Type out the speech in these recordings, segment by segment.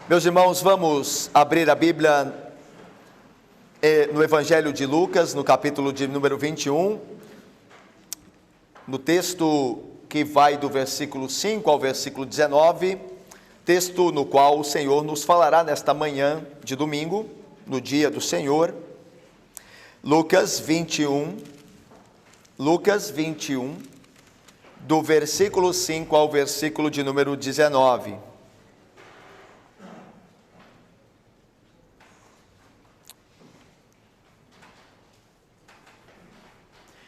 Meus irmãos, vamos abrir a Bíblia no Evangelho de Lucas, no capítulo de número 21, no texto que vai do versículo 5 ao versículo 19, texto no qual o Senhor nos falará nesta manhã de domingo, no dia do Senhor. Lucas 21, do versículo 5 ao versículo de número 19.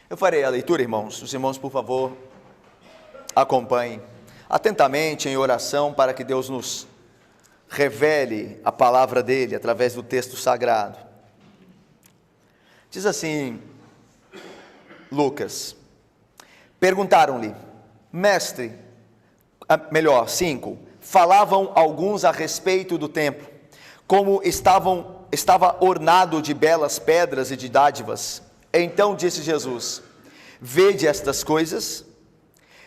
Eu farei a leitura, irmãos. Os irmãos, por favor, acompanhem atentamente em oração para que Deus nos revele a palavra dele através do texto sagrado. Diz assim, Lucas: perguntaram-lhe, mestre, 5, falavam alguns a respeito do templo, como estava ornado de belas pedras e de dádivas. Então disse Jesus: vede estas coisas?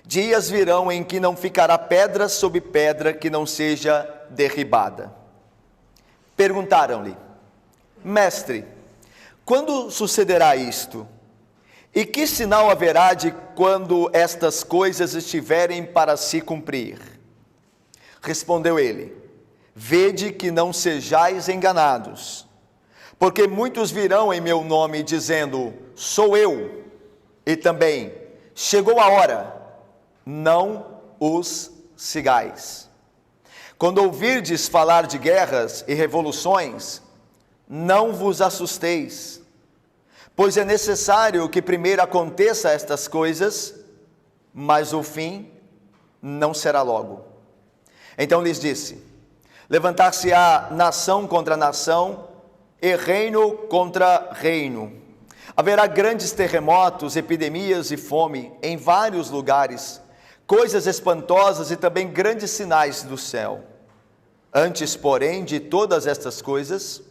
Dias virão em que não ficará pedra sobre pedra que não seja derribada. Perguntaram-lhe, mestre, quando sucederá isto? E que sinal haverá de quando estas coisas estiverem para se cumprir? Respondeu ele: vede que não sejais enganados, porque muitos virão em meu nome dizendo, sou eu, e também, chegou a hora, não os sigais. Quando ouvirdes falar de guerras e revoluções, não vos assusteis, pois é necessário que primeiro aconteça estas coisas, mas o fim não será logo. Então lhes disse, levantar-se-á nação contra nação, e reino contra reino. Haverá grandes terremotos, epidemias e fome em vários lugares, coisas espantosas e também grandes sinais do céu. Antes, porém, de todas estas coisas,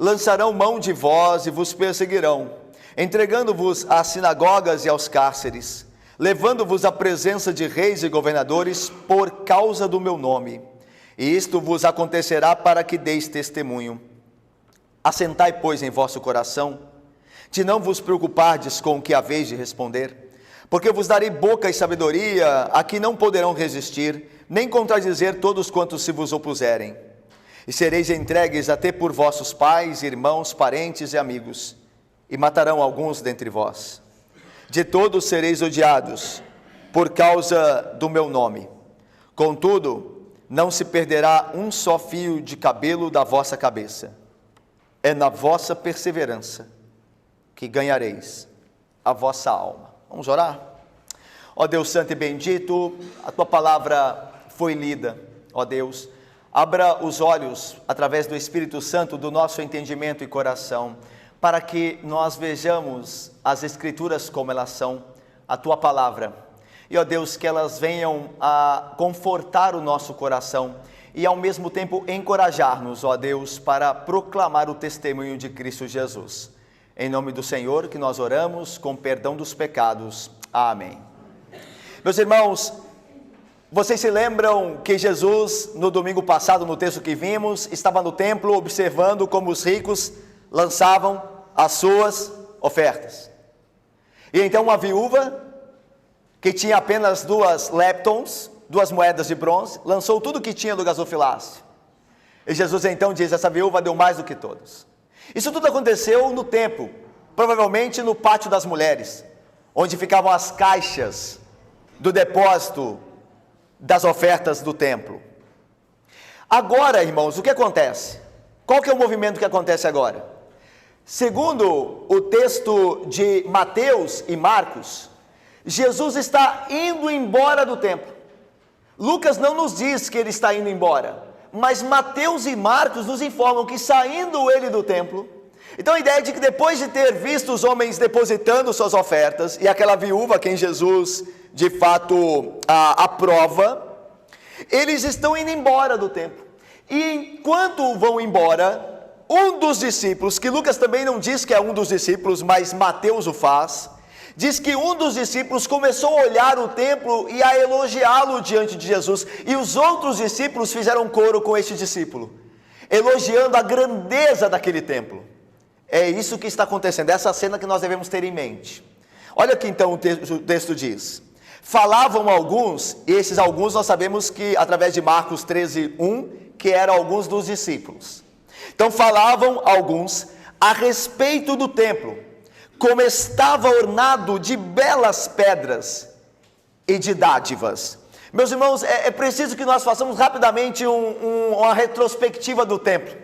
lançarão mão de vós e vos perseguirão, entregando-vos às sinagogas e aos cárceres, levando-vos à presença de reis e governadores por causa do meu nome. E isto vos acontecerá para que deis testemunho. Assentai, pois, em vosso coração, de não vos preocupardes com o que haveis de responder, porque vos darei boca e sabedoria a que não poderão resistir, nem contradizer todos quantos se vos opuserem. E sereis entregues até por vossos pais, irmãos, parentes e amigos, e matarão alguns dentre vós. De todos sereis odiados, por causa do meu nome. Contudo, não se perderá um só fio de cabelo da vossa cabeça. É na vossa perseverança que ganhareis a vossa alma. Vamos orar? Ó Deus santo e bendito, a tua palavra foi lida. Ó Deus, abra os olhos através do Espírito Santo do nosso entendimento e coração, para que nós vejamos as Escrituras como elas são, a tua palavra. E ó Deus, que elas venham a confortar o nosso coração e ao mesmo tempo encorajar-nos, ó Deus, para proclamar o testemunho de Cristo Jesus. Em nome do Senhor que nós oramos, com perdão dos pecados. Amém. Meus irmãos, vocês se lembram que Jesus, no domingo passado, no texto que vimos, estava no templo observando como os ricos lançavam as suas ofertas. E então uma viúva, que tinha apenas 2 leptons, 2 moedas de bronze, lançou tudo que tinha do gasofilácio. E Jesus então diz, essa viúva deu mais do que todos. Isso tudo aconteceu no templo, provavelmente no pátio das mulheres, onde ficavam as caixas do depósito das ofertas do templo. Agora, irmãos, o que acontece? Qual que é o movimento que acontece agora? Segundo o texto de Mateus e Marcos, Jesus está indo embora do templo. Lucas não nos diz que ele está indo embora, mas Mateus e Marcos nos informam que saindo ele do templo. Então a ideia é de que depois de ter visto os homens depositando suas ofertas, e aquela viúva quem Jesus de fato aprova, eles estão indo embora do templo. E enquanto vão embora, um dos discípulos, que Lucas também não diz que é um dos discípulos, mas Mateus o faz, diz que um dos discípulos começou a olhar o templo e a elogiá-lo diante de Jesus, e os outros discípulos fizeram coro com este discípulo, elogiando a grandeza daquele templo. É isso que está acontecendo, essa cena que nós devemos ter em mente. Olha aqui então o texto diz: falavam alguns, e esses alguns nós sabemos que através de Marcos 13:1, que eram alguns dos discípulos. Então falavam alguns a respeito do templo, como estava ornado de belas pedras e de dádivas. Meus irmãos, é preciso que nós façamos rapidamente uma retrospectiva do templo,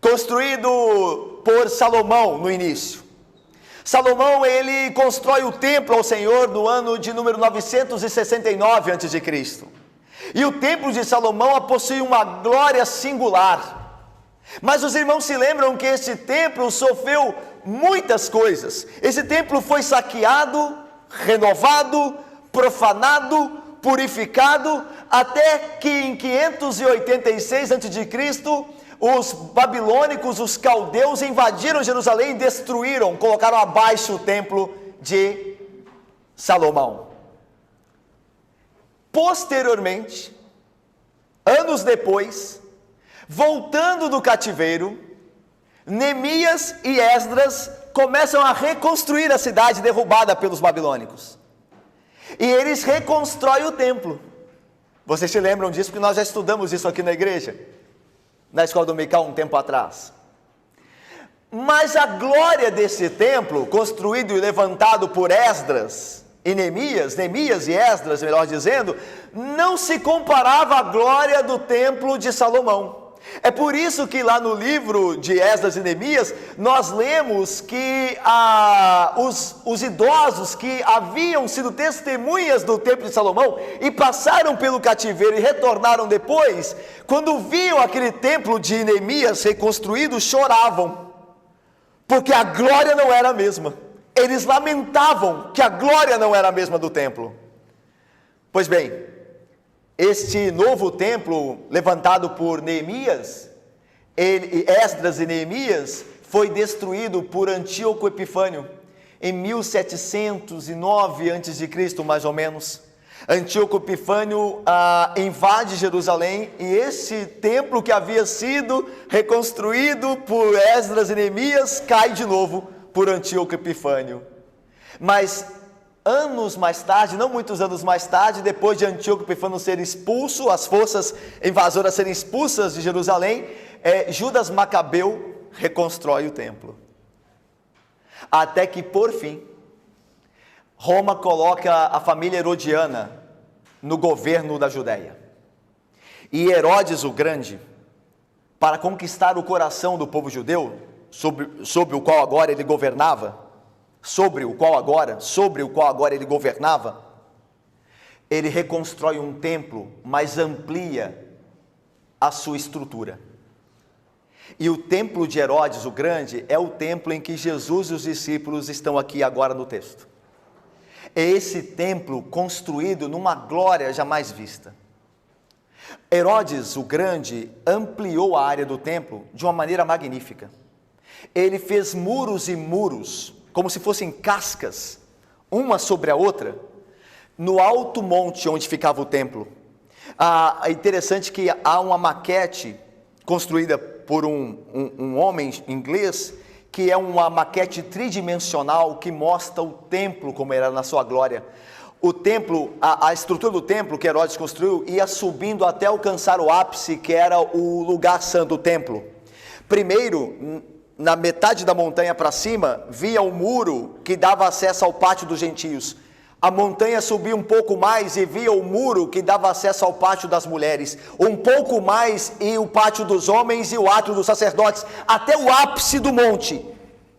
construído por Salomão no início. Salomão, ele constrói o templo ao Senhor no ano de número 969 a.C. E o templo de Salomão possui uma glória singular. Mas os irmãos se lembram que esse templo sofreu muitas coisas. Esse templo foi saqueado, renovado, profanado, purificado, até que em 586 a.C., os babilônicos, os caldeus, invadiram Jerusalém e destruíram, colocaram abaixo o templo de Salomão. Posteriormente, anos depois, voltando do cativeiro, Neemias e Esdras começam a reconstruir a cidade derrubada pelos babilônicos. E eles reconstroem o templo. Vocês se lembram disso, porque nós já estudamos isso aqui na igreja, na escola dominical um tempo atrás. Mas a glória desse templo, construído e levantado por Esdras e Neemias e Esdras, melhor dizendo, não se comparava à glória do templo de Salomão. É por isso que lá no livro de Esdras e Neemias, nós lemos que os idosos que haviam sido testemunhas do templo de Salomão e passaram pelo cativeiro e retornaram depois, quando viam aquele templo de Neemias reconstruído, choravam, porque a glória não era a mesma. Eles lamentavam que a glória não era a mesma do templo. Pois bem, este novo templo levantado por Neemias, Esdras e Neemias, foi destruído por Antíoco Epifânio em 1709 a.C., mais ou menos. Antíoco Epifânio invade Jerusalém, e esse templo que havia sido reconstruído por Esdras e Neemias cai de novo por Antíoco Epifânio. Mas anos mais tarde, não muitos anos mais tarde, depois de Antíoco Epifânio ser expulso, as forças invasoras serem expulsas de Jerusalém, Judas Macabeu reconstrói o templo. Até que, por fim, Roma coloca a família herodiana no governo da Judéia. E Herodes o Grande, para conquistar o coração do povo judeu, sobre o qual agora ele governava, ele reconstrói um templo, mas amplia a sua estrutura. E o templo de Herodes o Grande é o templo em que Jesus e os discípulos estão aqui agora no texto. É esse templo construído numa glória jamais vista. Herodes o Grande ampliou a área do templo de uma maneira magnífica. Ele fez muros e muros, como se fossem cascas, uma sobre a outra, no alto monte onde ficava o templo. É interessante que há uma maquete construída por um homem inglês, que é uma maquete tridimensional que mostra o templo como era na sua glória. O templo, a estrutura do templo que Herodes construiu ia subindo até alcançar o ápice, que era o lugar santo do templo. Primeiro, na metade da montanha para cima, via o muro que dava acesso ao pátio dos gentios. A montanha subia um pouco mais e via o muro que dava acesso ao pátio das mulheres. Um pouco mais e o pátio dos homens e o átrio dos sacerdotes, até o ápice do monte,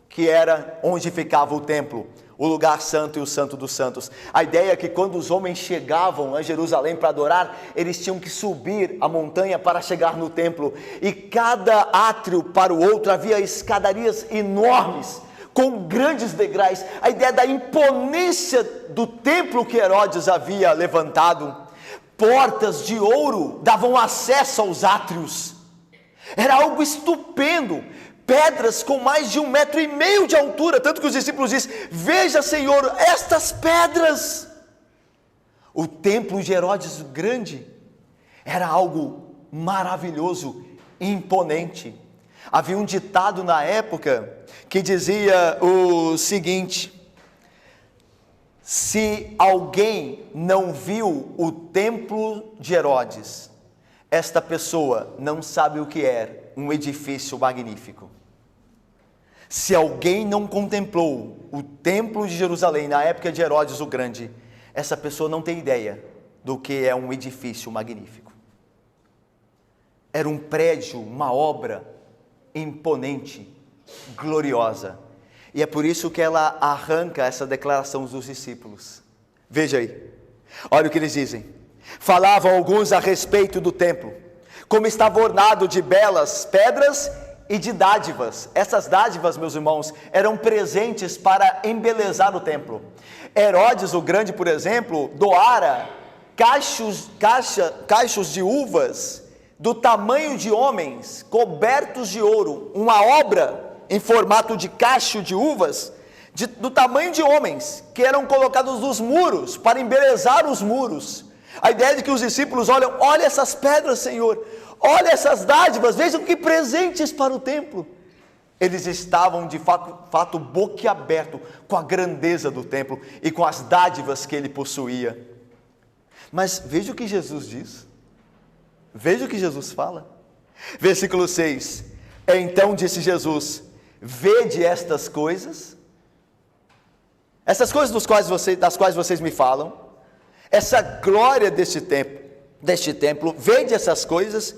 que era onde ficava o templo, o lugar santo e o santo dos santos. A ideia é que quando os homens chegavam a Jerusalém para adorar, eles tinham que subir a montanha para chegar no templo. E cada átrio para o outro havia escadarias enormes, com grandes degraus. A ideia da imponência do templo que Herodes havia levantado. Portas de ouro davam acesso aos átrios. Era algo estupendo. pedras com mais de 1,5 metro de altura, tanto que os discípulos dizem: veja, Senhor, estas pedras. O templo de Herodes Grande era algo maravilhoso, imponente. Havia um ditado na época que dizia o seguinte: se alguém não viu o templo de Herodes, esta pessoa não sabe o que é um edifício magnífico. Se alguém não contemplou o templo de Jerusalém na época de Herodes o Grande, essa pessoa não tem ideia do que é um edifício magnífico. Era um prédio, uma obra imponente, gloriosa. E é por isso que ela arranca essa declaração dos discípulos. Veja aí, olha o que eles dizem. Falavam alguns a respeito do templo, como estava ornado de belas pedras e de dádivas. Essas dádivas, meus irmãos, eram presentes para embelezar o templo. Herodes o Grande, por exemplo, doara cachos de uvas do tamanho de homens, cobertos de ouro, uma obra em formato de cacho de uvas, do tamanho de homens, que eram colocados nos muros, para embelezar os muros. A ideia de que os discípulos olham: olha essas pedras, Senhor, olha essas dádivas, vejam que presentes para o templo. Eles estavam de fato boquiaberto com a grandeza do templo e com as dádivas que ele possuía. Mas veja o que Jesus diz, veja o que Jesus fala. Versículo 6: então disse Jesus: vede estas coisas das quais vocês me falam, essa glória deste templo, vede essas coisas.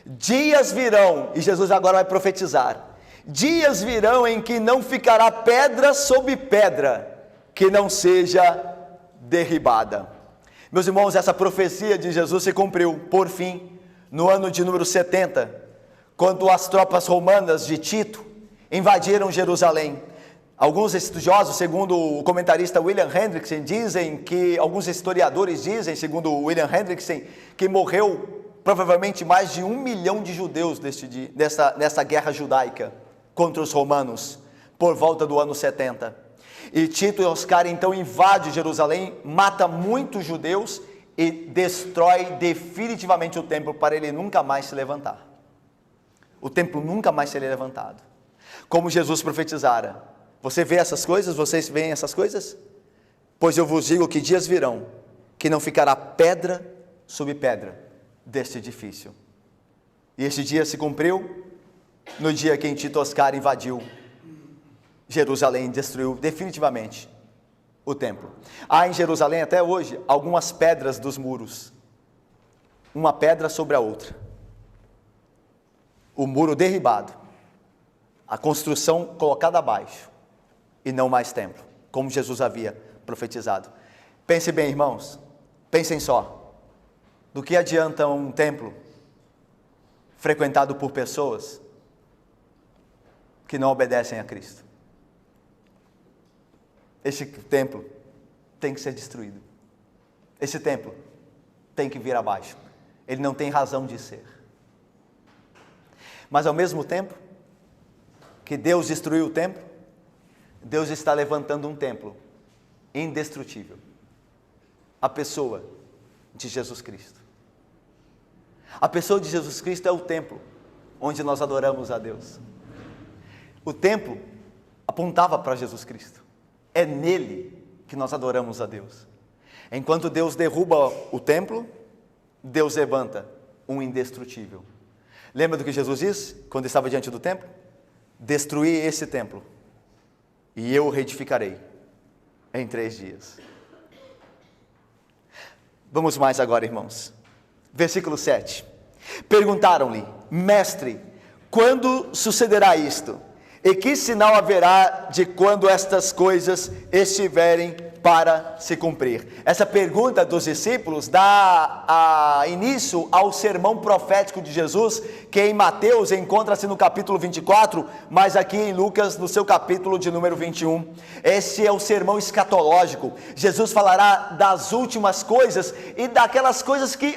Dias virão, e Jesus agora vai profetizar, dias virão em que não ficará pedra sobre pedra que não seja derribada. Meus irmãos, essa profecia de Jesus se cumpriu, por fim, no ano de número 70, quando as tropas romanas de Tito invadiram Jerusalém. Alguns estudiosos, segundo o comentarista William Hendrickson, dizem que, alguns historiadores dizem, segundo William Hendrickson, que morreu provavelmente mais de 1 milhão de judeus nessa guerra judaica contra os romanos, por volta do ano 70. E Tito e Oscar então invade Jerusalém, mata muitos judeus e destrói definitivamente o templo para ele nunca mais se levantar. O templo nunca mais seria levantado. Como Jesus profetizara: você vê essas coisas? Vocês veem essas coisas? Pois eu vos digo que dias virão que não ficará pedra sobre pedra deste edifício. E este dia se cumpriu no dia que Tito Oscar invadiu Jerusalém e destruiu definitivamente o templo. Há em Jerusalém até hoje algumas pedras dos muros, uma pedra sobre a outra. O muro derribado, a construção colocada abaixo, e não mais templo, como Jesus havia profetizado. Pense bem, irmãos, pensem só. Do que adianta um templo frequentado por pessoas que não obedecem a Cristo? Esse templo tem que ser destruído. Esse templo tem que vir abaixo. Ele não tem razão de ser. Mas ao mesmo tempo que Deus destruiu o templo, Deus está levantando um templo indestrutível. A pessoa de Jesus Cristo. A pessoa de Jesus Cristo é o templo onde nós adoramos a Deus. O templo apontava para Jesus Cristo. É nele que nós adoramos a Deus. Enquanto Deus derruba o templo, Deus levanta um indestrutível. Lembra do que Jesus disse quando estava diante do templo? Destruí esse templo e eu o reedificarei em 3 dias. Vamos mais agora, irmãos. Versículo 7. Perguntaram-lhe: mestre, quando sucederá isto? E que sinal haverá de quando estas coisas estiverem para se cumprir? Essa pergunta dos discípulos dá início ao sermão profético de Jesus, que em Mateus encontra-se no capítulo 24, mas aqui em Lucas no seu capítulo de número 21. Esse é o sermão escatológico. Jesus falará das últimas coisas e daquelas coisas que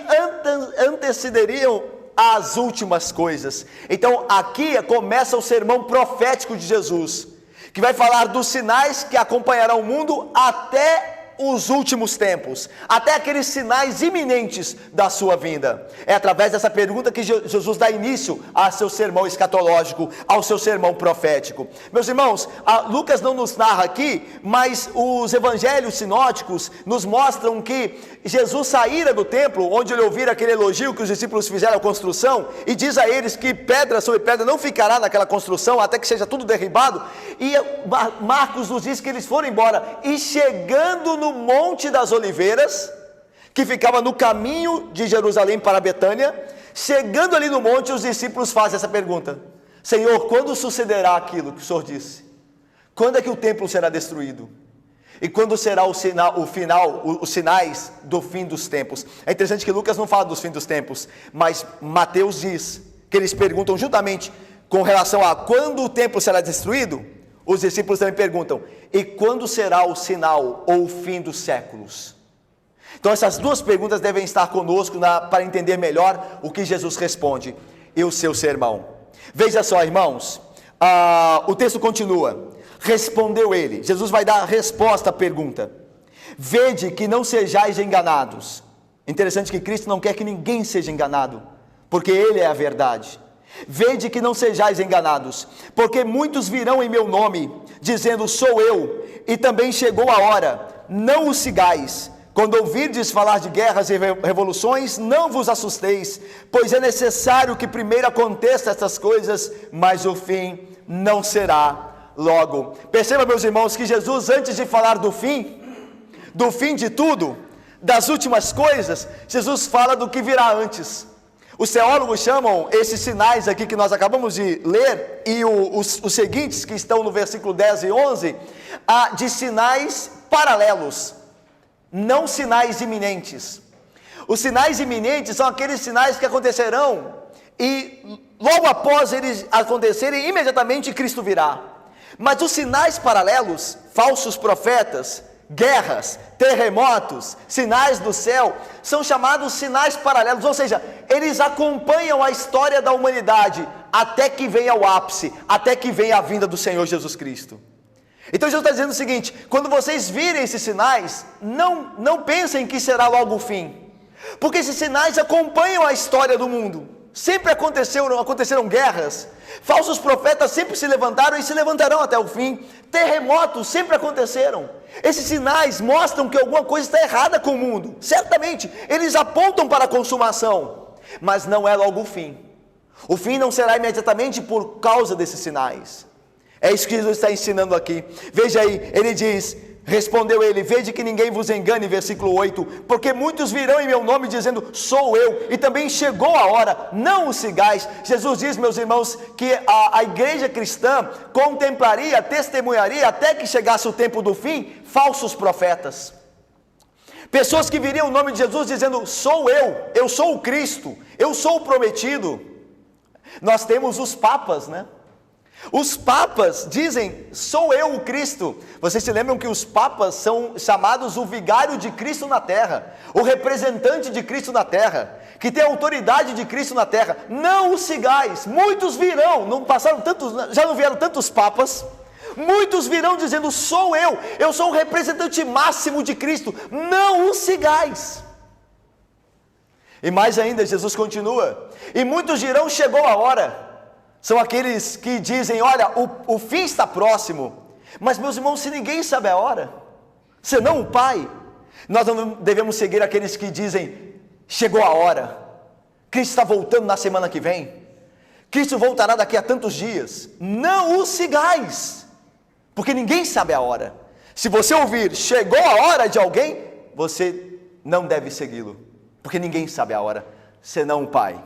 antecederiam as últimas coisas. Então aqui começa o sermão profético de Jesus, que vai falar dos sinais que acompanharão o mundo até os últimos tempos, até aqueles sinais iminentes da sua vinda. É através dessa pergunta que Jesus dá início ao seu sermão escatológico, ao seu sermão profético. Meus irmãos, Lucas não nos narra aqui, mas os evangelhos sinóticos nos mostram que Jesus saíra do templo, onde ele ouvira aquele elogio que os discípulos fizeram à construção, e diz a eles que pedra sobre pedra não ficará naquela construção, até que seja tudo derribado, e Marcos nos diz que eles foram embora, e chegando no Monte das Oliveiras, que ficava no caminho de Jerusalém para Betânia, chegando ali no monte, os discípulos fazem essa pergunta: Senhor, quando sucederá aquilo que o Senhor disse? Quando é que o templo será destruído? E quando será os sinais do fim dos tempos? É interessante que Lucas não fala dos fins dos tempos, mas Mateus diz que eles perguntam juntamente com relação a quando o templo será destruído. Os discípulos também perguntam: e quando será o sinal ou o fim dos séculos? Então essas duas perguntas devem estar conosco para entender melhor o que Jesus responde e o seu sermão. Veja só, irmãos, o texto continua. Respondeu ele, Jesus vai dar a resposta à pergunta: vede que não sejais enganados. Interessante que Cristo não quer que ninguém seja enganado, porque Ele é a verdade. Vede que não sejais enganados, porque muitos virão em meu nome, dizendo sou eu, e também chegou a hora. Não os sigais. Quando ouvirdes falar de guerras e revoluções, não vos assusteis, pois é necessário que primeiro aconteça essas coisas, mas o fim não será logo. Perceba, meus irmãos, que Jesus, antes de falar do fim de tudo, das últimas coisas, Jesus fala do que virá antes. Os teólogos chamam esses sinais aqui que nós acabamos de ler, e os seguintes que estão no versículo 10 e 11, de sinais paralelos, não sinais iminentes. Os sinais iminentes são aqueles sinais que acontecerão, e logo após eles acontecerem, imediatamente Cristo virá. Mas os sinais paralelos, falsos profetas, guerras, terremotos, sinais do céu, são chamados sinais paralelos, ou seja, eles acompanham a história da humanidade até que venha o ápice, até que venha a vinda do Senhor Jesus Cristo. Então Jesus está dizendo o seguinte: quando vocês virem esses sinais, não pensem que será logo o fim, porque esses sinais acompanham a história do mundo. Sempre aconteceram guerras, falsos profetas sempre se levantaram e se levantarão até o fim, terremotos sempre aconteceram. Esses sinais mostram que alguma coisa está errada com o mundo, certamente, eles apontam para a consumação, mas não é logo o fim. O fim não será imediatamente por causa desses sinais. É isso que Jesus está ensinando aqui. Veja aí, ele diz, respondeu ele: vede que ninguém vos engane, versículo 8, porque muitos virão em meu nome dizendo sou eu, e também chegou a hora, não os sigais. Jesus diz, meus irmãos, que a igreja cristã contemplaria, testemunharia até que chegasse o tempo do fim, falsos profetas, pessoas que viriam em nome de Jesus dizendo sou eu sou o Cristo, eu sou o prometido. Nós temos os papas, né? Os papas dizem, sou eu o Cristo. Vocês se lembram que os papas são chamados o vigário de Cristo na terra, o representante de Cristo na terra, que tem a autoridade de Cristo na terra. Não os sigais, muitos virão, já não vieram tantos papas, muitos virão dizendo sou eu sou o representante máximo de Cristo, não os sigais. E mais ainda, Jesus continua, e muitos dirão chegou a hora. São aqueles que dizem, olha, o fim está próximo. Mas meus irmãos, se ninguém sabe a hora, senão o Pai, nós não devemos seguir aqueles que dizem, chegou a hora, Cristo está voltando na semana que vem, Cristo voltará daqui a tantos dias. Não os sigais, porque ninguém sabe a hora. Se você ouvir, chegou a hora de alguém, você não deve segui-lo, porque ninguém sabe a hora, senão o Pai.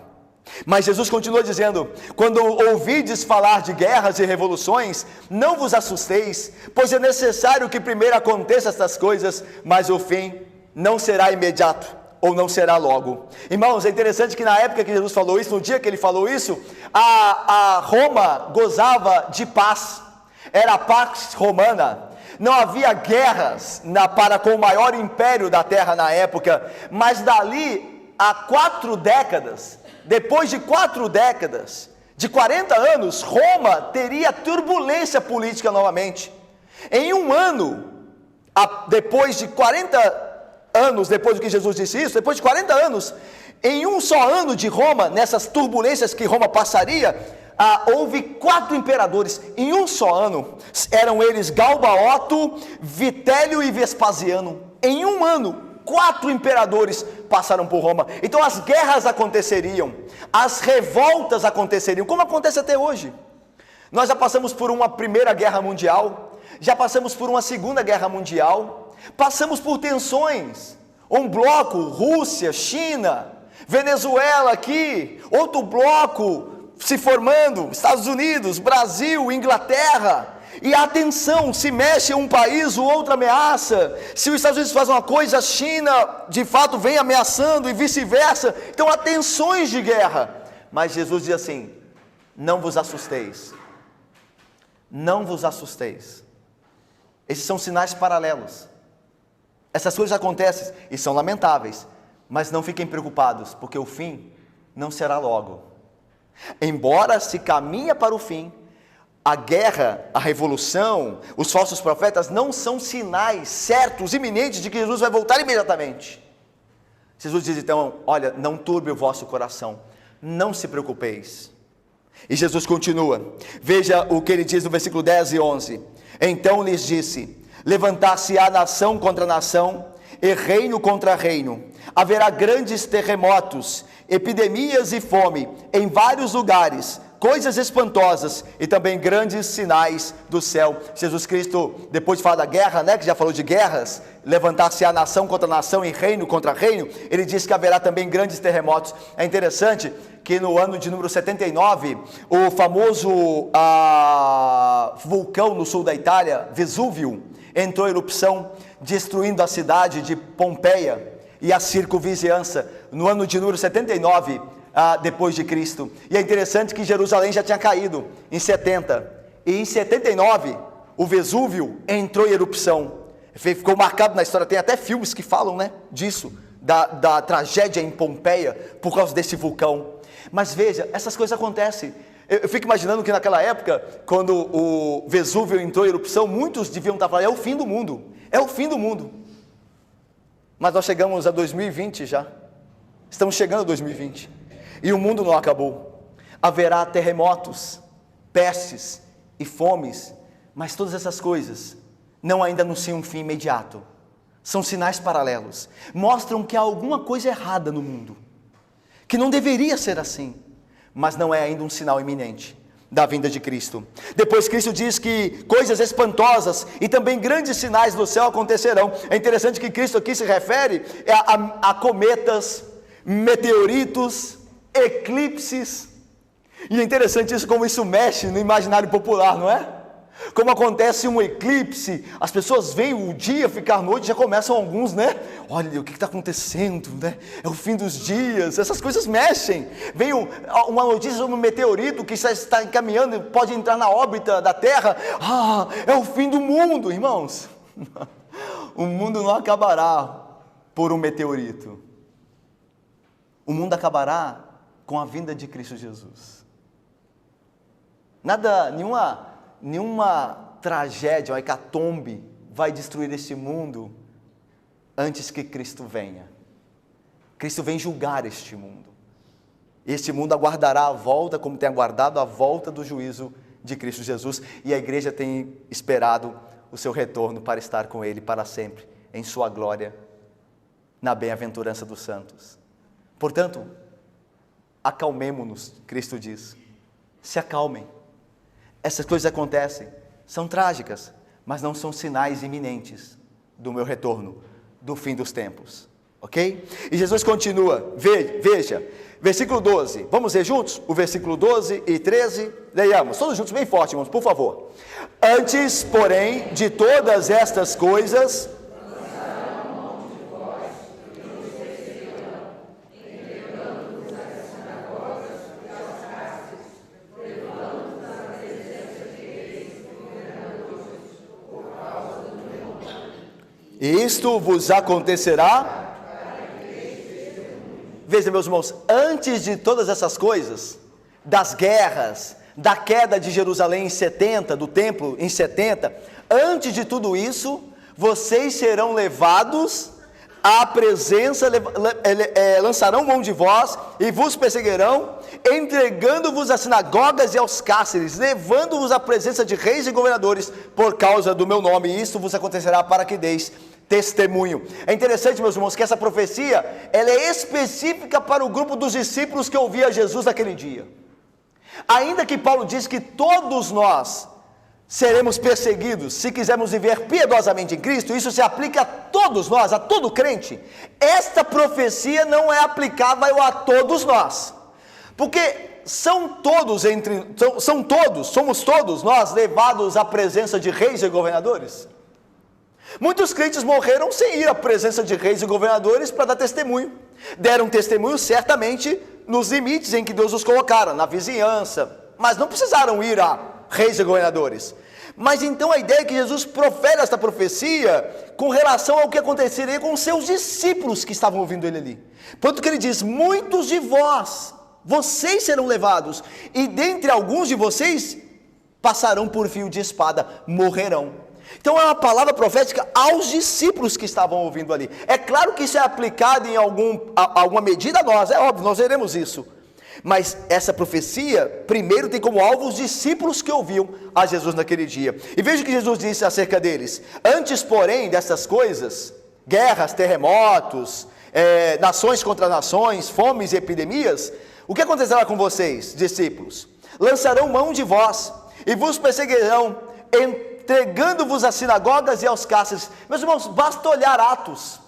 Mas Jesus continua dizendo, quando ouvides falar de guerras e revoluções, não vos assusteis, pois é necessário que primeiro aconteçam estas coisas, mas o fim não será imediato, ou não será logo. Irmãos, é interessante que na época que Jesus falou isso, no dia que ele falou isso, a Roma gozava de paz, era a Pax Romana. Não havia guerras para com o maior império da terra na época, mas dali a 4 décadas, depois de 4 décadas, de 40 anos, Roma teria turbulência política novamente. Em um ano, depois de 40 anos, depois do que Jesus disse isso, depois de 40 anos, em um só ano de Roma, nessas turbulências que Roma passaria, houve 4 imperadores, em um só ano. Eram eles Galba, Otto, Vitélio e Vespasiano. Em um ano, 4 imperadores passaram por Roma. Então as guerras aconteceriam, as revoltas aconteceriam, como acontece até hoje. Nós já passamos por uma Primeira Guerra Mundial, já passamos por uma Segunda Guerra Mundial, passamos por tensões, um bloco, Rússia, China, Venezuela aqui, outro bloco se formando, Estados Unidos, Brasil, Inglaterra. E atenção, se mexe um país, o outro ameaça. Se os Estados Unidos fazem uma coisa, a China de fato vem ameaçando e vice-versa. Então há tensões de guerra. Mas Jesus diz assim: não vos assusteis. Não vos assusteis. Esses são sinais paralelos. Essas coisas acontecem e são lamentáveis. Mas não fiquem preocupados, porque o fim não será logo. Embora se caminha para o fim, a guerra, a revolução, os falsos profetas não são sinais certos, iminentes de que Jesus vai voltar imediatamente. Jesus diz então: olha, não turbe o vosso coração, não se preocupeis. E Jesus continua, veja o que ele diz no versículo 10 e 11. Então lhes disse: levantar-se-á nação contra nação, e reino contra reino. Haverá grandes terremotos, epidemias e fome em vários lugares, coisas espantosas e também grandes sinais do céu. Jesus Cristo, depois de falar da guerra, que já falou de guerras, levantar-se-á nação contra nação e reino contra reino, ele diz que haverá também grandes terremotos. É interessante que no ano de número 79, o famoso vulcão no sul da Itália, Vesúvio, entrou em erupção, destruindo a cidade de Pompeia e a circunvizinhança, no ano de número 79, depois de Cristo. E é interessante que Jerusalém já tinha caído em 70, e em 79 o Vesúvio entrou em erupção, ficou marcado na história. Tem até filmes que falam disso, da tragédia em Pompeia por causa desse vulcão. Mas veja, essas coisas acontecem. Eu fico imaginando que naquela época, quando o Vesúvio entrou em erupção, muitos deviam estar falando: é o fim do mundo, é o fim do mundo. Mas nós chegamos a 2020 já, estamos chegando a 2020, e o mundo não acabou. Haverá terremotos, pestes e fomes, mas todas essas coisas não ainda anunciam um fim imediato. São sinais paralelos, mostram que há alguma coisa errada no mundo, que não deveria ser assim, mas não é ainda um sinal iminente da vinda de Cristo. Depois Cristo diz que coisas espantosas e também grandes sinais do céu acontecerão. É interessante que Cristo aqui se refere a cometas, meteoritos, eclipses. E é interessante isso, como isso mexe no imaginário popular, não é? Como acontece um eclipse, as pessoas veem o dia ficar noite, já começam alguns, olha, o que está acontecendo, é o fim dos dias, essas coisas mexem. Vem uma notícia sobre um meteorito que está encaminhando e pode entrar na órbita da Terra. É o fim do mundo, irmãos. O mundo não acabará por um meteorito. O mundo acabará com a vinda de Cristo Jesus. Nenhuma tragédia, uma hecatombe vai destruir este mundo antes que Cristo venha. Cristo vem julgar este mundo. Este mundo aguardará a volta, como tem aguardado a volta do juízo de Cristo Jesus, e a igreja tem esperado o seu retorno para estar com Ele para sempre, em sua glória, na bem-aventurança dos santos. Portanto, acalmemo-nos, Cristo diz. Se acalmem. Essas coisas acontecem, são trágicas, mas não são sinais iminentes do meu retorno, do fim dos tempos, ok? E Jesus continua, veja, versículo 12, vamos ler juntos? O versículo 12 e 13, leiamos, todos juntos, bem forte, irmãos, por favor. Antes, porém, de todas estas coisas, isto vos acontecerá. Veja, meus irmãos, antes de todas essas coisas, das guerras, da queda de Jerusalém em 70, do templo em 70, antes de tudo isso, vocês serão levados à presença, lançarão mão de vós e vos perseguirão, entregando-vos às sinagogas e aos cárceres, levando-vos à presença de reis e governadores por causa do meu nome, e isso vos acontecerá para que deis testemunho. É interessante, meus irmãos, que essa profecia, ela é específica para o grupo dos discípulos que ouvia Jesus naquele dia. Ainda que Paulo diz que todos nós seremos perseguidos se quisermos viver piedosamente em Cristo, isso se aplica a todos nós, a todo crente. Esta profecia não é aplicável a todos nós, porque somos todos nós levados à presença de reis e governadores. Muitos crentes morreram sem ir à presença de reis e governadores para dar testemunho. Deram testemunho certamente nos limites em que Deus os colocara, na vizinhança, mas não precisaram ir a reis e governadores. Mas então a ideia é que Jesus profere esta profecia com relação ao que aconteceria com seus discípulos que estavam ouvindo ele ali. Tanto que ele diz: muitos de vós, vocês serão levados, e dentre alguns de vocês passarão por fio de espada, morrerão. Então é uma palavra profética aos discípulos que estavam ouvindo ali. É claro que isso é aplicado em alguma medida a nós, é óbvio, nós veremos isso. Mas essa profecia, primeiro tem como alvo os discípulos que ouviam a Jesus naquele dia. E veja o que Jesus disse acerca deles: antes, porém, dessas coisas, guerras, terremotos, nações contra nações, fomes e epidemias, o que acontecerá com vocês, discípulos? Lançarão mão de vós e vos perseguirão, entregando-vos às sinagogas e aos cárceres. Meus irmãos, basta olhar Atos,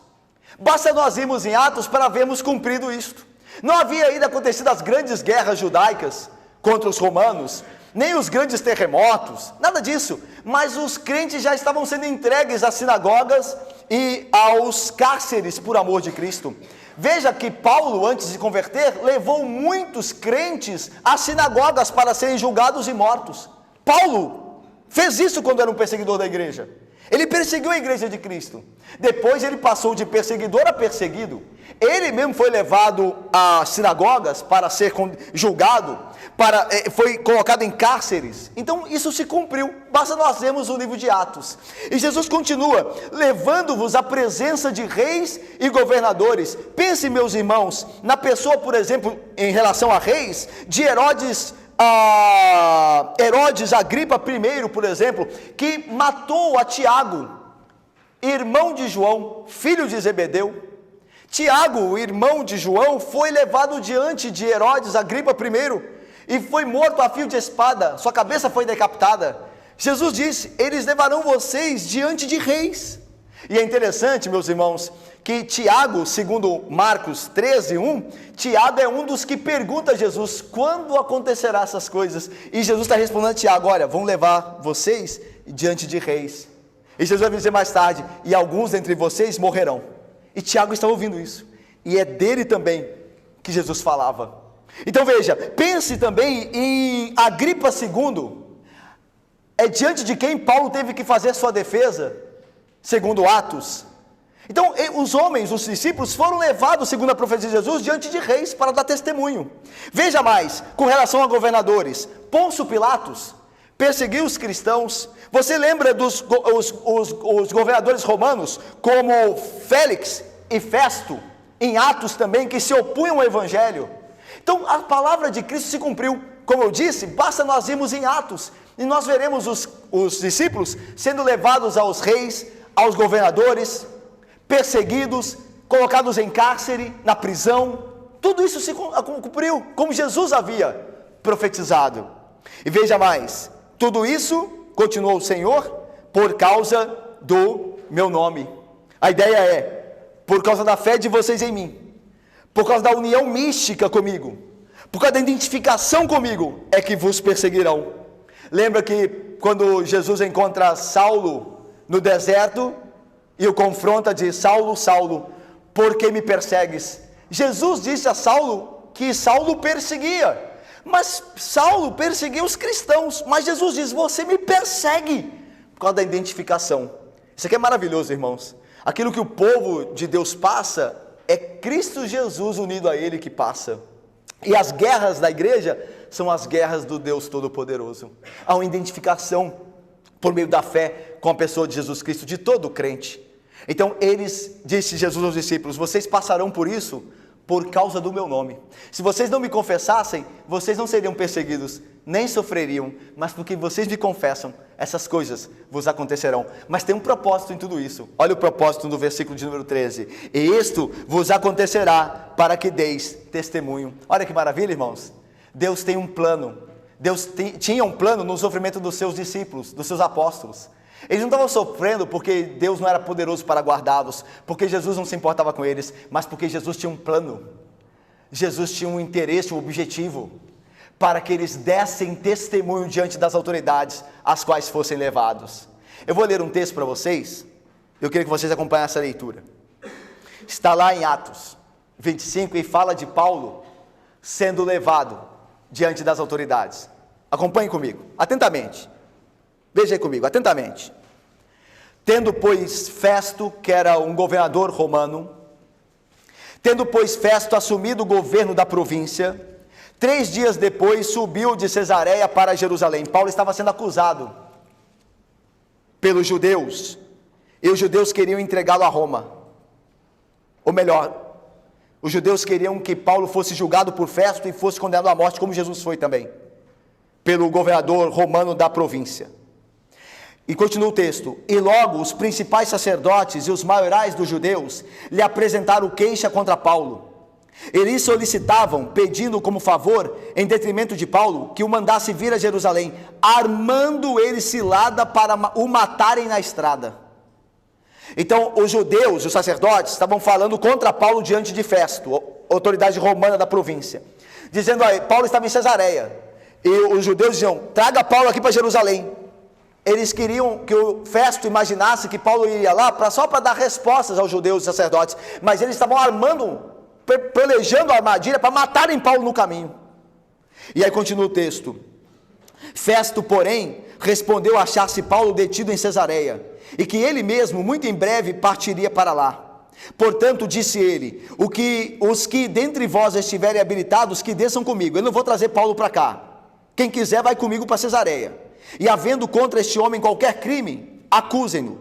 basta nós irmos em Atos para vermos cumprido isto. Não havia ainda acontecido as grandes guerras judaicas contra os romanos, nem os grandes terremotos, nada disso, mas os crentes já estavam sendo entregues às sinagogas e aos cárceres por amor de Cristo. Veja que Paulo, antes de se converter, levou muitos crentes às sinagogas para serem julgados e mortos. Paulo fez isso quando era um perseguidor da igreja. Ele perseguiu a igreja de Cristo. Depois ele passou de perseguidor a perseguido. Ele mesmo foi levado às sinagogas para ser julgado, foi colocado em cárceres. Então isso se cumpriu. Basta nós vermos o livro de Atos. E Jesus continua: levando-vos à presença de reis e governadores. Pense, meus irmãos, na pessoa, por exemplo, em relação a reis, de Herodes Agripa I, por exemplo, que matou a Tiago, irmão de João, filho de Zebedeu. Tiago, o irmão de João, foi levado diante de Herodes Agripa I e foi morto a fio de espada, sua cabeça foi decapitada. Jesus disse: eles levarão vocês diante de reis. E é interessante, meus irmãos, que Tiago, segundo Marcos 13:1, Tiago é um dos que pergunta a Jesus: quando acontecerá essas coisas? E Jesus está respondendo a Tiago: olha, vão levar vocês diante de reis. E Jesus vai dizer mais tarde: e alguns dentre vocês morrerão. E Tiago está ouvindo isso, e é dele também que Jesus falava. Então veja, pense também em Agripa II, é diante de quem Paulo teve que fazer sua defesa, segundo Atos. Então os homens, os discípulos, foram levados, segundo a profecia de Jesus, diante de reis para dar testemunho. Veja mais, com relação a governadores, Pôncio Pilatos perseguiu os cristãos. Você lembra dos os governadores romanos, como Félix e Festo, em Atos também, que se opunham ao evangelho? Então a palavra de Cristo se cumpriu. Como eu disse, basta nós irmos em Atos, e nós veremos os discípulos sendo levados aos reis, aos governadores, perseguidos, colocados em cárcere, na prisão. Tudo isso se cumpriu, como Jesus havia profetizado. E veja mais, tudo isso, continuou o Senhor, por causa do meu nome. A ideia é, por causa da fé de vocês em mim, por causa da união mística comigo, por causa da identificação comigo, é que vos perseguirão. Lembra que quando Jesus encontra Saulo no deserto e o confronta, diz: Saulo, Saulo, por que me persegues? Jesus disse a Saulo que Saulo perseguia, mas Saulo perseguiu os cristãos, mas Jesus diz: você me persegue, por causa da identificação. Isso aqui é maravilhoso, irmãos. Aquilo que o povo de Deus passa é Cristo Jesus unido a Ele que passa. E as guerras da igreja são as guerras do Deus Todo-Poderoso. Há uma identificação por meio da fé com a pessoa de Jesus Cristo, de todo crente. Então disse Jesus aos discípulos: vocês passarão por isso por causa do meu nome. Se vocês não me confessassem, vocês não seriam perseguidos, nem sofreriam, mas porque vocês me confessam, essas coisas vos acontecerão. Mas tem um propósito em tudo isso. Olha o propósito no versículo de número 13: e isto vos acontecerá para que deis testemunho. Olha que maravilha, irmãos. Deus tem um plano. Deus tinha um plano no sofrimento dos seus discípulos, dos seus apóstolos. Eles não estavam sofrendo porque Deus não era poderoso para guardá-los, porque Jesus não se importava com eles, mas porque Jesus tinha um plano. Jesus tinha um interesse, um objetivo, para que eles dessem testemunho diante das autoridades às quais fossem levados. Eu vou ler um texto para vocês, eu queria que vocês acompanhassem essa leitura. Está lá em Atos 25 e fala de Paulo sendo levado diante das autoridades. Acompanhe comigo, atentamente. Veja aí comigo, atentamente. Tendo, pois, Festo, que era um governador romano, tendo, pois, Festo assumido o governo da província, 3 dias depois subiu de Cesareia para Jerusalém. Paulo estava sendo acusado pelos judeus, e os judeus queriam entregá-lo a Roma. Ou melhor, os judeus queriam que Paulo fosse julgado por Festo e fosse condenado à morte, como Jesus foi também, pelo governador romano da província. E continua o texto: e logo os principais sacerdotes e os maiorais dos judeus lhe apresentaram queixa contra Paulo. Eles solicitavam, pedindo como favor, em detrimento de Paulo, que o mandasse vir a Jerusalém, armando ele cilada para o matarem na estrada. Então os judeus, os sacerdotes, estavam falando contra Paulo diante de Festo, autoridade romana da província, dizendo: Paulo estava em Cesareia, e os judeus diziam: traga Paulo aqui para Jerusalém. Eles queriam que o Festo imaginasse que Paulo iria lá só para dar respostas aos judeus e sacerdotes, mas eles estavam pelejando a armadilha para matarem Paulo no caminho. E aí continua o texto: Festo, porém, respondeu achasse Paulo detido em Cesareia, e que ele mesmo muito em breve partiria para lá. Portanto, disse ele: os que dentre vós estiverem habilitados, que desçam comigo. Eu não vou trazer Paulo para cá. Quem quiser vai comigo para Cesareia. E havendo contra este homem qualquer crime, acusem-no.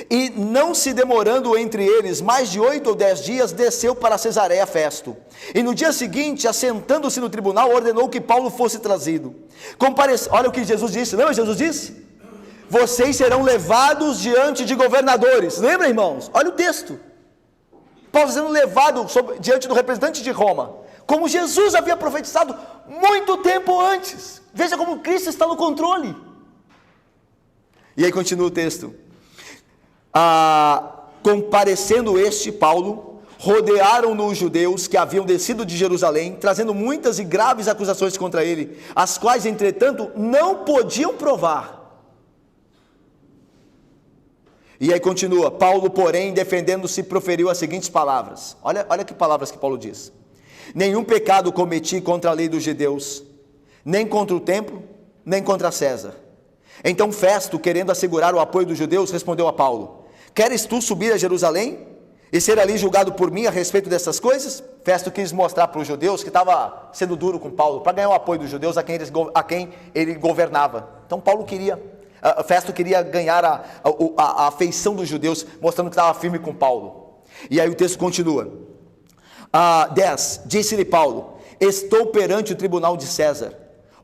E não se demorando entre eles mais de 8 ou 10 dias, desceu para Cesareia Festo. E no dia seguinte, assentando-se no tribunal, ordenou que Paulo fosse trazido. Olha o que Jesus disse, lembra Jesus disse? Vocês serão levados diante de governadores. Lembra, irmãos? Olha o texto. Paulo sendo levado diante do representante de Roma, como Jesus havia profetizado muito tempo antes. Veja como Cristo está no controle. E aí continua o texto: comparecendo Paulo, rodearam-no os judeus que haviam descido de Jerusalém, trazendo muitas e graves acusações contra ele, as quais, entretanto, não podiam provar. E aí continua: Paulo, porém, defendendo-se, proferiu as seguintes palavras. Olha que palavras que Paulo diz: nenhum pecado cometi contra a lei dos judeus, nem contra o templo, nem contra César. Então Festo, querendo assegurar o apoio dos judeus, respondeu a Paulo: queres tu subir a Jerusalém e ser ali julgado por mim a respeito dessas coisas? Festo quis mostrar para os judeus que estava sendo duro com Paulo, para ganhar o apoio dos judeus a quem ele governava. Então Festo queria ganhar a afeição dos judeus, mostrando que estava firme com Paulo. E aí o texto continua. 10, disse-lhe Paulo: estou perante o tribunal de César,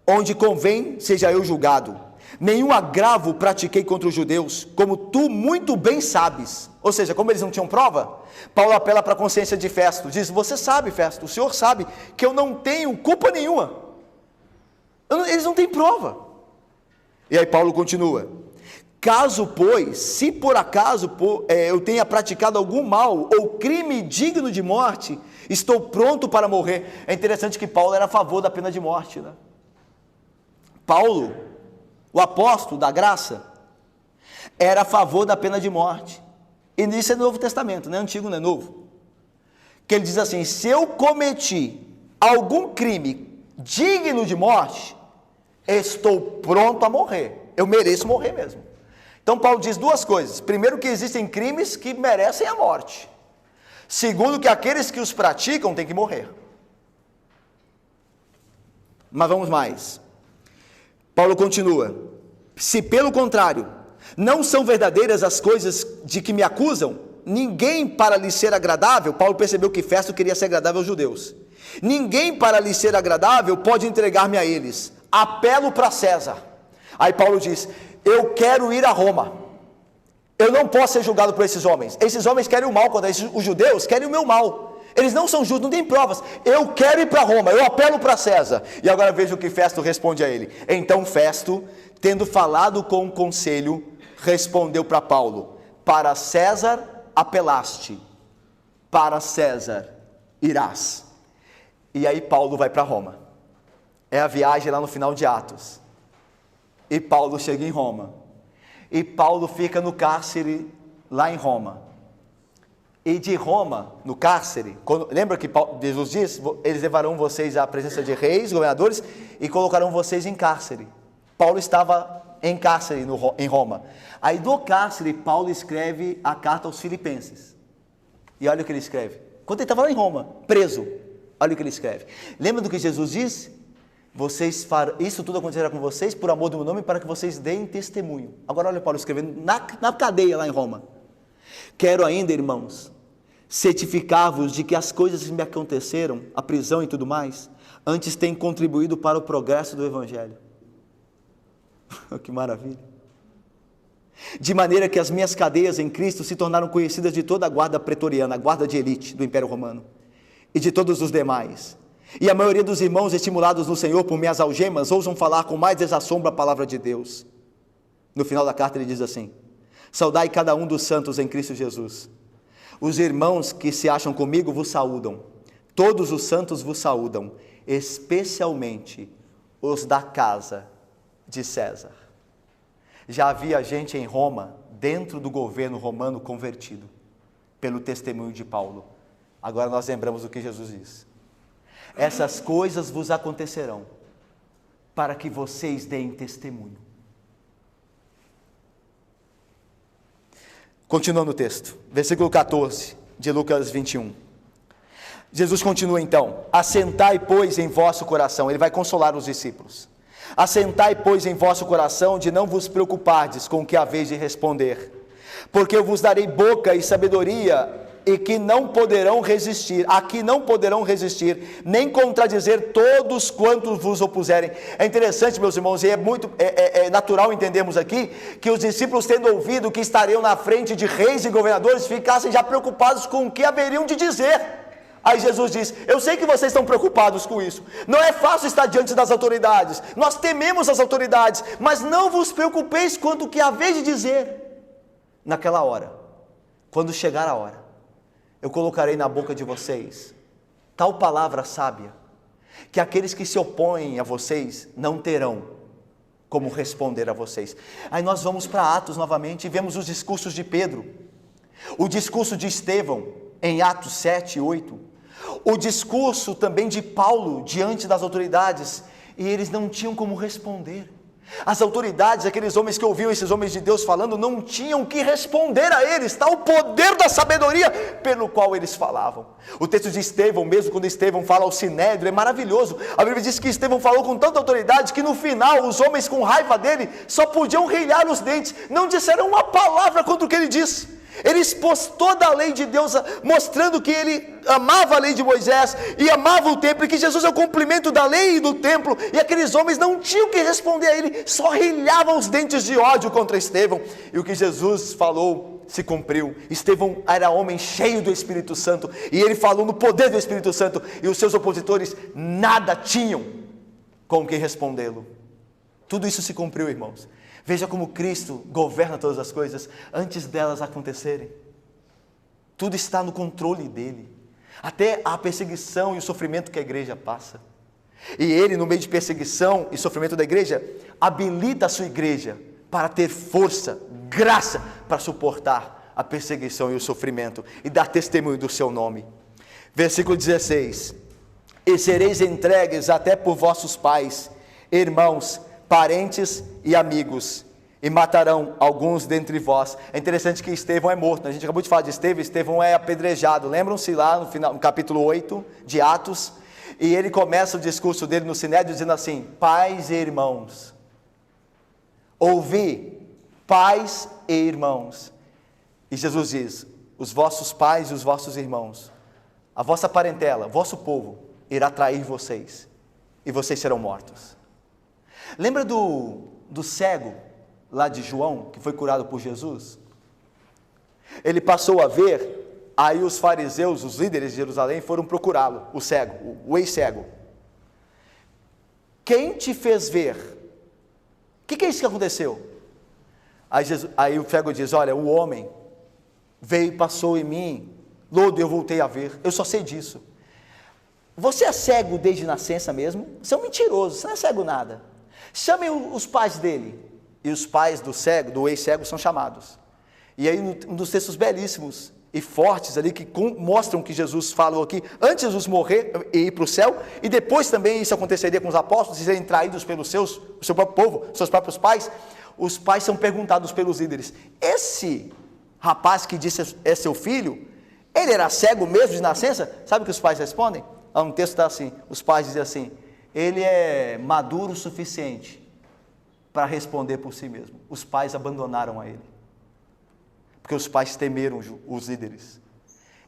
onde convém seja eu julgado. Nenhum agravo pratiquei contra os judeus, como tu muito bem sabes. Ou seja, como eles não tinham prova, Paulo apela para a consciência de Festo, diz: você sabe, Festo, o senhor sabe que eu não tenho culpa nenhuma, eles não têm prova. E aí Paulo continua: caso, pois, se por acaso eu tenha praticado algum mal ou crime digno de morte, estou pronto para morrer. É interessante que Paulo era a favor da pena de morte, né? Paulo, o apóstolo da graça, era a favor da pena de morte. E isso é do Novo Testamento, não é antigo, não é novo. Que ele diz assim: se eu cometi algum crime digno de morte, estou pronto a morrer. Eu mereço morrer mesmo. Então Paulo diz duas coisas: primeiro, que existem crimes que merecem a morte. segundo que aqueles que os praticam têm que morrer. Mas vamos mais. Paulo continua: se pelo contrário não são verdadeiras as coisas de que me acusam, ninguém para lhe ser agradável, Paulo percebeu que Festo queria ser agradável aos judeus, ninguém para lhe ser agradável pode entregar-me a eles, apelo para César. Aí Paulo diz: eu quero ir a Roma, eu não posso ser julgado por esses homens querem o mal contra os judeus, querem o meu mal, eles não são justos, não tem provas, eu quero ir para Roma, eu apelo para César. E agora veja o que Festo responde a ele. Então Festo, tendo falado com o conselho, respondeu para Paulo: para César apelaste, para César irás. E aí Paulo vai para Roma. É a viagem lá no final de Atos. E Paulo chega em Roma. E Paulo fica no cárcere lá em Roma. E de Roma, no cárcere, lembra que Jesus diz: eles levarão vocês à presença de reis, governadores, e colocarão vocês em cárcere. Paulo estava em cárcere em Roma. Aí do cárcere, Paulo escreve a carta aos Filipenses. E olha o que ele escreve. Quando ele estava lá em Roma, preso, olha o que ele escreve. Lembra do que Jesus disse? Isso tudo acontecerá com vocês por amor do meu nome, para que vocês deem testemunho. Agora olha Paulo escrevendo na cadeia lá em Roma. Quero ainda, irmãos, certificar-vos de que as coisas que me aconteceram, a prisão e tudo mais, antes têm contribuído para o progresso do Evangelho. Que maravilha! De maneira que as minhas cadeias em Cristo se tornaram conhecidas de toda a guarda pretoriana, a guarda de elite do Império Romano, e de todos os demais. E a maioria dos irmãos, estimulados no Senhor por minhas algemas, ousam falar com mais desassombro a palavra de Deus. No final da carta ele diz assim: saudai cada um dos santos em Cristo Jesus. Os irmãos que se acham comigo vos saúdam. Todos os santos vos saúdam, especialmente os da casa de César. Já havia gente em Roma, dentro do governo romano, convertido pelo testemunho de Paulo. Agora nós lembramos o que Jesus diz: essas coisas vos acontecerão para que vocês deem testemunho. Continuando o texto, versículo 14 de Lucas 21. Jesus continua então: assentai, pois, em vosso coração. Ele vai consolar os discípulos. Assentai, pois, em vosso coração, de não vos preocupardes com o que haveis de responder, porque eu vos darei boca e sabedoria, e que não poderão resistir, nem contradizer todos quantos vos opuserem. É interessante, meus irmãos, e é natural entendermos aqui, que os discípulos, tendo ouvido que estariam na frente de reis e governadores, ficassem já preocupados com o que haveriam de dizer. Aí Jesus diz: eu sei que vocês estão preocupados com isso, não é fácil estar diante das autoridades, nós tememos as autoridades, mas não vos preocupeis quanto o que haveis de dizer. Naquela hora, quando chegar a hora, eu colocarei na boca de vocês tal palavra sábia, que aqueles que se opõem a vocês não terão como responder a vocês. Aí nós vamos para Atos novamente e vemos os discursos de Pedro, o discurso de Estevão em Atos 7 e 8, o discurso também de Paulo diante das autoridades, e eles não tinham como responder. As autoridades, aqueles homens que ouviam esses homens de Deus falando, não tinham que responder a eles, tal o poder da sabedoria pelo qual eles falavam. O texto de Estevão, mesmo quando Estevão fala ao Sinédrio, é maravilhoso. A Bíblia diz que Estevão falou com tanta autoridade que no final os homens, com raiva dele, só podiam rilhar os dentes, não disseram uma palavra contra o que ele disse. Ele expôs toda a lei de Deus, mostrando que ele amava a lei de Moisés e amava o templo, e que Jesus é o cumprimento da lei e do templo, e aqueles homens não tinham que responder a ele, só rilhavam os dentes de ódio contra Estevão. E o que Jesus falou se cumpriu. Estevão era homem cheio do Espírito Santo, e ele falou no poder do Espírito Santo, e os seus opositores nada tinham com o que respondê-lo. Tudo isso se cumpriu, irmãos. Veja como Cristo governa todas as coisas antes delas acontecerem. Tudo está no controle dele. Até a perseguição e o sofrimento que a igreja passa. E ele, no meio de perseguição e sofrimento da igreja, habilita a sua igreja para ter força, graça, para suportar a perseguição e o sofrimento e dar testemunho do seu nome. Versículo 16: e sereis entregues até por vossos pais, irmãos, parentes e amigos, e matarão alguns dentre vós. É interessante que Estevão é morto, a gente acabou de falar de Estevão. Estevão é apedrejado, lembram-se lá no final, no capítulo 8 de Atos, e ele começa o discurso dele no Sinédrio dizendo assim: pais e irmãos, ouvi, pais e irmãos. E Jesus diz: os vossos pais e os vossos irmãos, a vossa parentela, vosso povo, irá trair vocês, e vocês serão mortos. Lembra do cego lá de João, que foi curado por Jesus? Ele passou a ver, aí os fariseus, os líderes de Jerusalém, foram procurá-lo, o cego, o ex-cego. Quem te fez ver? O que é isso que aconteceu? Aí o cego diz: olha, o homem veio e passou em mim, logo eu voltei a ver, eu só sei disso. Você é cego desde nascença mesmo? Você é um mentiroso, você não é cego nada. Chamem os pais dele. E os pais do cego, do ex-cego, são chamados. E aí um dos textos belíssimos e fortes ali, que mostram que Jesus falou aqui, antes de Jesus morrer e ir para o céu, e depois também isso aconteceria com os apóstolos, de serem traídos pelo seu próprio povo, seus próprios pais. Os pais são perguntados pelos líderes: esse rapaz que disse é seu filho, ele era cego mesmo de nascença? Sabe o que os pais respondem? Um texto está assim, os pais dizem assim: ele é maduro o suficiente para responder por si mesmo. Os pais abandonaram a ele, porque os pais temeram os líderes.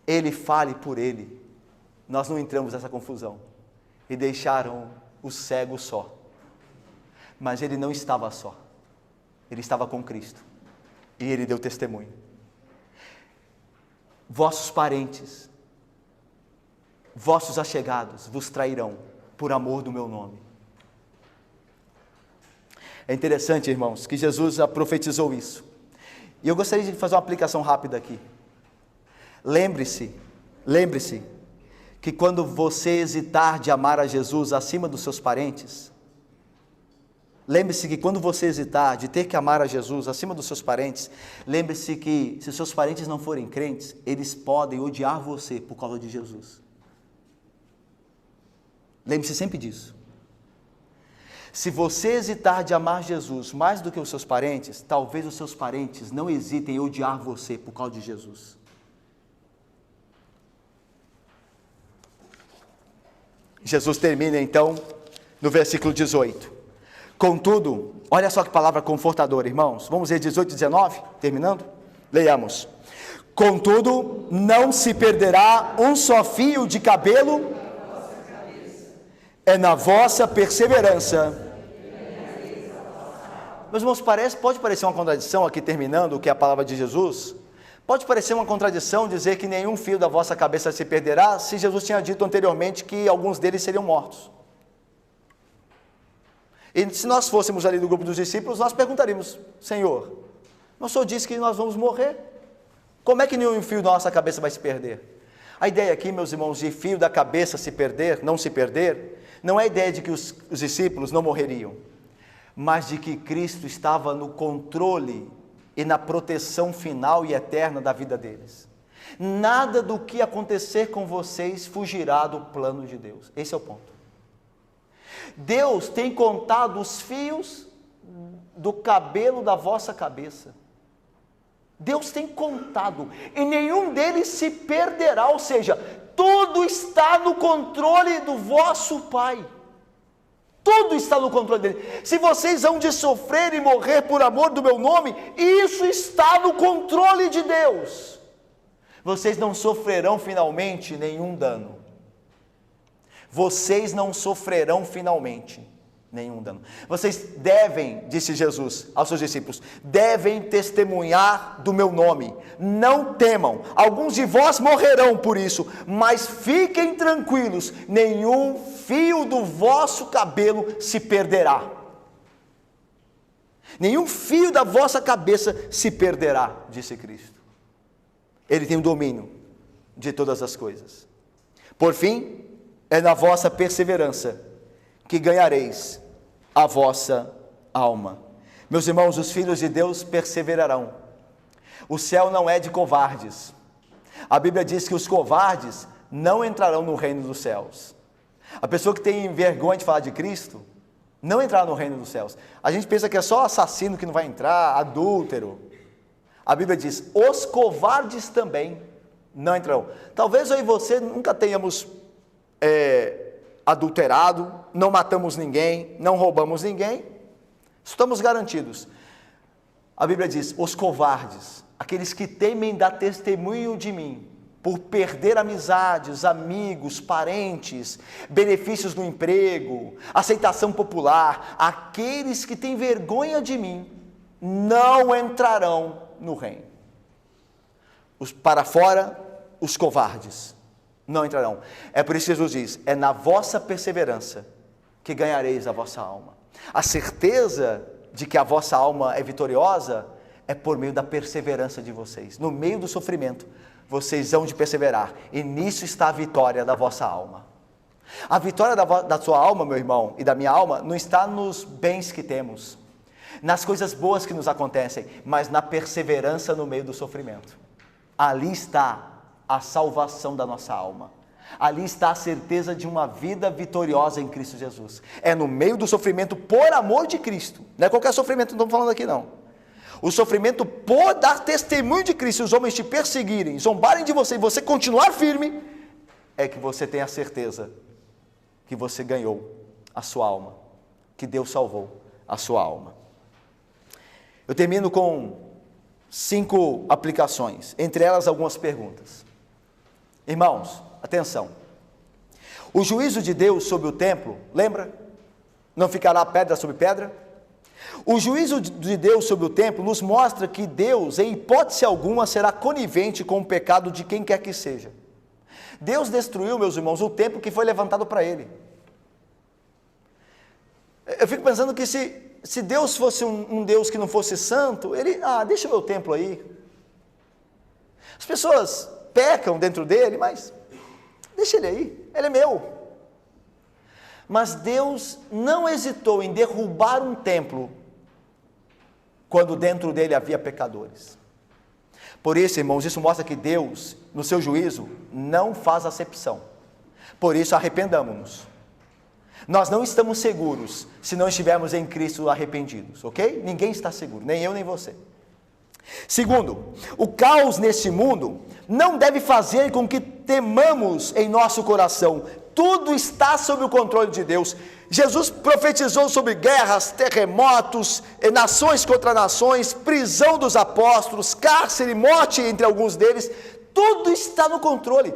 Ele fale por ele. Nós não entramos nessa confusão, e deixaram o cego só. Mas ele não estava só, ele estava com Cristo, e ele deu testemunho. Vossos parentes, vossos allegados vos trairão por amor do meu nome. É interessante, irmãos, que Jesus já profetizou isso. E eu gostaria de fazer uma aplicação rápida aqui. Lembre-se que quando você hesitar de amar a Jesus acima dos seus parentes, lembre-se que quando você hesitar de ter que amar a Jesus acima dos seus parentes, lembre-se que se seus parentes não forem crentes, eles podem odiar você por causa de Jesus. Lembre-se sempre disso. Se você hesitar de amar Jesus mais do que os seus parentes, talvez os seus parentes não hesitem em odiar você por causa de Jesus. Jesus termina então no versículo 18. Contudo, olha só que palavra confortadora, irmãos. Vamos ver 18 e 19, terminando? Leiamos. Contudo, não se perderá um só fio de cabelo, é na vossa perseverança. Meus irmãos, pode parecer uma contradição aqui terminando o que é a palavra de Jesus? Pode parecer uma contradição dizer que nenhum fio da vossa cabeça se perderá, se Jesus tinha dito anteriormente que alguns deles seriam mortos. E se nós fôssemos ali do grupo dos discípulos, nós perguntaríamos: Senhor, o Senhor disse que nós vamos morrer, como é que nenhum fio da nossa cabeça vai se perder? A ideia aqui, meus irmãos, de fio da cabeça se perder, não se perder, não é a ideia de que os discípulos não morreriam, mas de que Cristo estava no controle e na proteção final e eterna da vida deles. Nada do que acontecer com vocês fugirá do plano de Deus. Esse é o ponto. Deus tem contado os fios do cabelo da vossa cabeça. Deus tem contado, e nenhum deles se perderá, ou seja, tudo está no controle do vosso Pai. Tudo está no controle dele. Se vocês hão de sofrer e morrer por amor do meu nome, isso está no controle de Deus. Vocês não sofrerão finalmente nenhum dano. Vocês não sofrerão finalmente nenhum dano. Vocês devem, disse Jesus aos seus discípulos, devem testemunhar do meu nome. Não temam, alguns de vós morrerão por isso, mas fiquem tranquilos, nenhum fio do vosso cabelo se perderá. Nenhum fio da vossa cabeça se perderá, disse Cristo. Ele tem o domínio de todas as coisas. Por fim, é na vossa perseverança que ganhareis a vossa alma. Meus irmãos, os filhos de Deus perseverarão. O céu não é de covardes. A Bíblia diz que os covardes não entrarão no reino dos céus. A pessoa que tem vergonha de falar de Cristo, não entrarão no reino dos céus. A gente pensa que é só assassino que não vai entrar, adúltero. A Bíblia diz, os covardes também não entrarão. Talvez eu e você nunca tenhamos adulterado, não matamos ninguém, não roubamos ninguém, estamos garantidos. A Bíblia diz, os covardes, aqueles que temem dar testemunho de mim, por perder amizades, amigos, parentes, benefícios no emprego, aceitação popular, aqueles que têm vergonha de mim, não entrarão no reino. Para fora, os covardes não entrarão. É por isso que Jesus diz, é na vossa perseverança que ganhareis a vossa alma. A certeza de que a vossa alma é vitoriosa é por meio da perseverança de vocês. No meio do sofrimento, vocês hão de perseverar, e nisso está a vitória da vossa alma. A vitória da sua alma, meu irmão, e da minha alma, não está nos bens que temos, nas coisas boas que nos acontecem, mas na perseverança no meio do sofrimento. Ali está a salvação da nossa alma. Ali está a certeza de uma vida vitoriosa em Cristo Jesus. É no meio do sofrimento por amor de Cristo. Não é qualquer sofrimento, não estamos falando aqui não. O sofrimento por dar testemunho de Cristo, os homens te perseguirem, zombarem de você e você continuar firme, é que você tem a certeza que você ganhou a sua alma, que Deus salvou a sua alma. Eu termino com 5 aplicações, entre elas algumas perguntas. Irmãos, atenção. O juízo de Deus sobre o templo, lembra? Não ficará pedra sobre pedra? O juízo de Deus sobre o templo nos mostra que Deus, em hipótese alguma, será conivente com o pecado de quem quer que seja. Deus destruiu, meus irmãos, o templo que foi levantado para Ele. Eu fico pensando que se Deus fosse um Deus que não fosse santo, Ele, deixa o meu templo aí. As pessoas pecam dentro dele, mas deixa ele aí, ele é meu. Mas Deus não hesitou em derrubar um templo, quando dentro dele havia pecadores. Por isso, irmãos, isso mostra que Deus, no seu juízo, não faz acepção. Por isso, arrependamo-nos. Nós não estamos seguros se não estivermos em Cristo arrependidos, ok? Ninguém está seguro, nem eu nem você. Segundo, o caos neste mundo não deve fazer com que temamos em nosso coração. Tudo está sob o controle de Deus. Jesus profetizou sobre guerras, terremotos, nações contra nações, prisão dos apóstolos, cárcere, morte entre alguns deles. Tudo está no controle.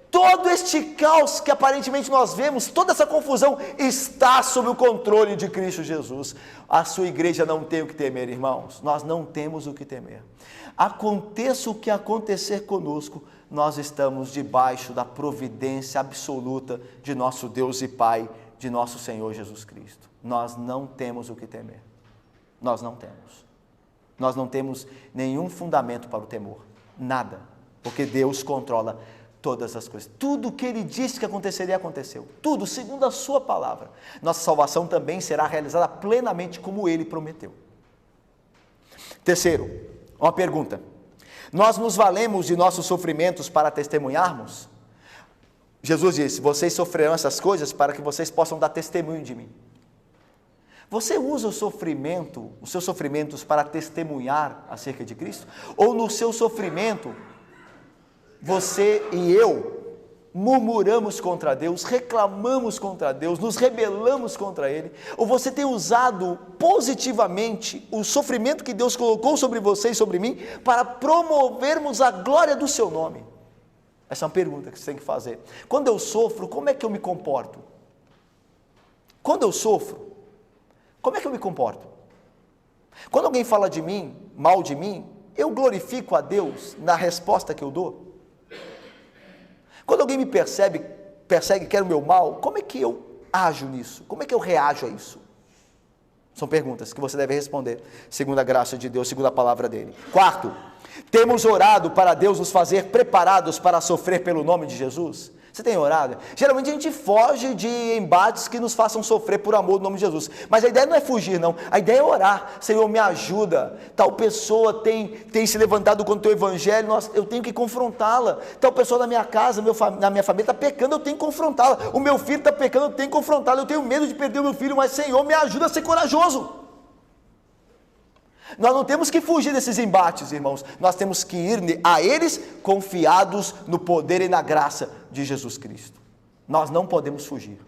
Todo este caos que aparentemente nós vemos, toda essa confusão, está sob o controle de Cristo Jesus. A sua igreja não tem o que temer, irmãos. Nós não temos o que temer. Aconteça o que acontecer conosco, nós estamos debaixo da providência absoluta de nosso Deus e Pai, de nosso Senhor Jesus Cristo. Nós não temos o que temer. Nós não temos. Nós não temos nenhum fundamento para o temor. Nada. Porque Deus controla todas as coisas. Tudo o que Ele disse que aconteceria, aconteceu. Tudo, segundo a sua palavra. Nossa salvação também será realizada plenamente como Ele prometeu. Terceiro, uma pergunta. Nós nos valemos de nossos sofrimentos para testemunharmos? Jesus disse, vocês sofrerão essas coisas para que vocês possam dar testemunho de mim. Você usa o sofrimento, os seus sofrimentos para testemunhar acerca de Cristo? Ou no seu sofrimento, você e eu murmuramos contra Deus, reclamamos contra Deus, nos rebelamos contra Ele? Ou você tem usado positivamente o sofrimento que Deus colocou sobre você e sobre mim para promovermos a glória do seu nome? Essa é uma pergunta que você tem que fazer. Quando eu sofro, como é que eu me comporto? Quando eu sofro, como é que eu me comporto? Quando alguém fala de mim, mal de mim, eu glorifico a Deus na resposta que eu dou? Quando alguém me persegue, quer o meu mal, como é que eu ajo nisso? Como é que eu reajo a isso? São perguntas que você deve responder, segundo a graça de Deus, segundo a palavra dele. Quarto, temos orado para Deus nos fazer preparados para sofrer pelo nome de Jesus? Você tem orado? Geralmente a gente foge de embates que nos façam sofrer por amor do nome de Jesus. Mas a ideia não é fugir, não. A ideia é orar. Senhor, me ajuda. Tal pessoa tem se levantado contra o teu evangelho, eu tenho que confrontá-la. Tal pessoa na minha casa, na minha família está pecando, eu tenho que confrontá-la. O meu filho está pecando, eu tenho que confrontá-la. Eu tenho medo de perder o meu filho, mas Senhor, me ajuda a ser corajoso. Nós não temos que fugir desses embates, irmãos. Nós temos que ir a eles confiados no poder e na graça de Jesus Cristo. Nós não podemos fugir.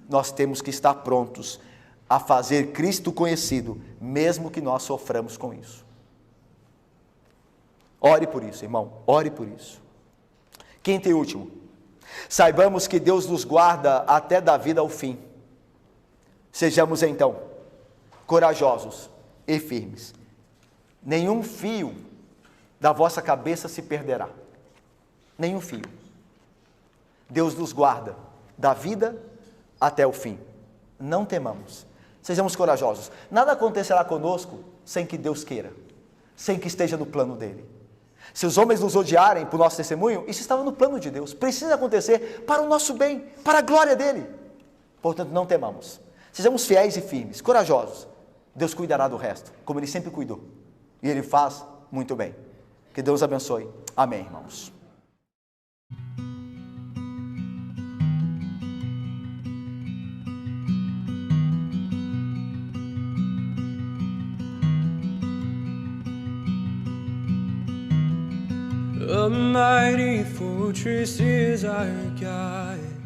Nós temos que estar prontos a fazer Cristo conhecido, mesmo que nós soframos com isso. Ore por isso, irmão. Ore por isso. Quinto e último. Saibamos que Deus nos guarda até da vida ao fim. Sejamos então corajosos e firmes. Nenhum fio da vossa cabeça se perderá. Nenhum fio. Deus nos guarda da vida até o fim. Não temamos. Sejamos corajosos. Nada acontecerá conosco sem que Deus queira, sem que esteja no plano dele. Se os homens nos odiarem por nosso testemunho, isso estava no plano de Deus. Precisa acontecer para o nosso bem, para a glória dele. Portanto, não temamos. Sejamos fiéis e firmes, corajosos. Deus cuidará do resto, como Ele sempre cuidou. E Ele faz muito bem. Que Deus abençoe. Amém, irmãos. A mighty fortress is our God.